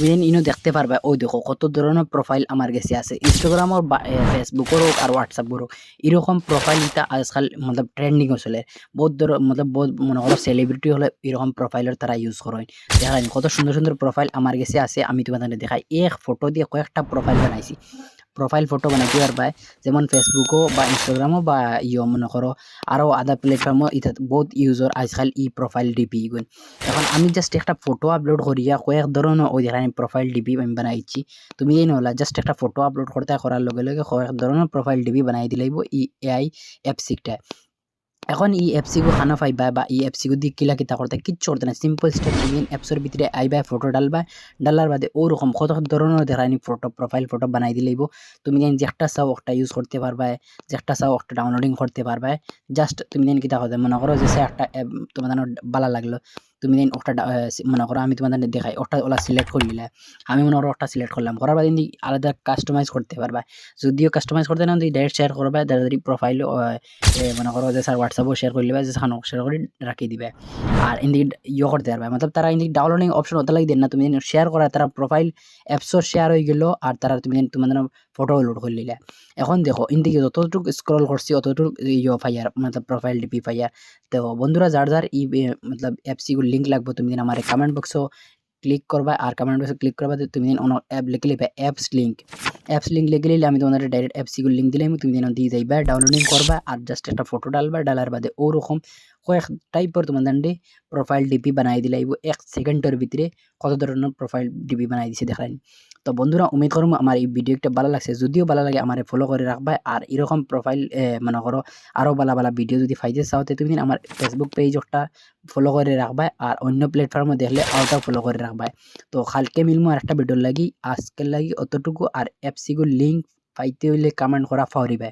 তুমি ইনো দেখতে পারবা ওই দেখো কত ধরনের প্রোফাইল আমার কাছে আছে ইনস্টাগ্রামের বা ফেসবুকের হোক আর হোয়াটসঅ্যাপের হোক এরকম প্রোফাইল এটা আজকাল মতলব ট্রেন্ডিং চলে বহুত মতলব বহুত মনে করো সেলিব্রিটি হলে এরকম প্রোফাইলের তারা ইউজ করেন দেখাই কত সুন্দর সুন্দর প্রোফাইল আমার কাছে আছে আমি তোমাদের দেখাই এক ফটো দিয়ে কয়েকটা প্রোফাইল বানাইছি প্রোফাইল ফটো বানাইতে পারবা যেমন ফেসবুকও বা ইনস্টাগ্রামও বা মনে করো আরও আদার প্ল্যাটফর্মও ইটা বহুত ইউজর আজকাল ই প্রোফাইল ডিপি গুণ এখন আমি জাস্ট একটা ফটো আপলোড করিয়া কয়েক ধরনের ওই দেখানি প্রোফাইল ডিপি আমি বানাইছি তুমি এই নহলা জাস্ট একটা ফটো আপলোড করতে করার লগে লগে কয়েক ধরনের প্রোফাইল ডিপি বানাই দিলাইব ই এআই অ্যাপসিকটা এখন ই এফসিগু খানা পাইবা বা ই এফসিগু দিক কিলা কিতা করতে কিচ্ছু করতে না সিম্পল স্টেপ তুমি অ্যাপসের ভিতরে আইবা ফটো ডালবা ডালার বাদে ওরকম কত ধরনের দেখানি ফটো প্রোফাইল ফটো বানাই দিলেইব তুমি যেটা চাও একটা ইউজ করতে পারবা যেটা চাও একটা ডাউনলোডিং করতে পারবা জাস্ট তুমি কিতা করতে মনে করো যে একটা তোমার ভালো লাগলো তুমি ওটা মনে করো আমি তোমাদের দেখাই ওটা ওলা সিলেক্ট করলিলা আমি মনে করো ওটা সিলেক্ট করলাম করার বাদে আলাদা কাস্টমাইজ করতে পারবা যদিও কাস্টমাইজ করতে না ডাইরেক্ট শেয়ার করবা দাদারি প্রোফাইল মনে করো যে স্যার হোয়াটসঅ্যাপও শেয়ার করে দিবা যে সানো শেয়ার করে রাখি দিবে আর ইন্দিকে করতে পারবা মতলব তারা ইন্দিকে ডাউনলোডিং অপশন ওটা লাগি দেন না তুমি শেয়ার করা তারা প্রোফাইল অ্যাপসও শেয়ার হয়ে গেল আর তারা তুমি তোমাদের ফটো লোড করে নিলে এখন দেখো ইন্দিকে যতটুকু স্ক্রল করছি অতটুকু ফাইয়ার মতলব প্রোফাইল ডিপি ফাইয়ার তো বন্ধুরা যার যার ই মতলব অ্যাপসিগুলো লিঙ্ক লাগবে তুমি আমার কমেন্ট বক্সও ক্লিক করবা আর কমেন্ট বক্সে ক্লিক করবা তুমি অন্য অ্যাপ লিখে লিখবে অ্যাপস লিঙ্ক লিখে নিলে আমি তোমাদের ডাইরেক্ট অ্যাপসিগুলো লিঙ্ক দিলে তুমি দিয়ে যাইবা ডাউনলোডিং করবা আর জাস্ট একটা ফটো ডালবা ডালার বাদে ওরকম কয়েক টাইপের তোমাদের প্রোফাইল ডিপি বানাই দিলাইব 1 সেকেন্ডের ভিতরে কত ধরনের প্রোফাইল ডিপি বানাই দিছে দেখাই তো বন্ধুরা উমেদ করুম আমার এই ভিডিওটা ভালো লাগছে যদিও ভালো লাগে আমার ফলো করে রাখবা আর এরকম প্রোফাইল মনে করো আরও ভালো ভালো ভিডিও যদি পাইতে চাও তুমি আমার ফেসবুক পেজ একটা ফলো করে রাখবা আর অন্য প্ল্যাটফর্মে দেখলে আওটাও ফলো করে রাখবা তো কালকে মিলমু আর একটা ভিডিও লাগি আজকের লাগি অতটুকু আর অ্যাপসিগুলো লিঙ্ক পাইতে হইলে কমেন্ট করা ফাউরিবা।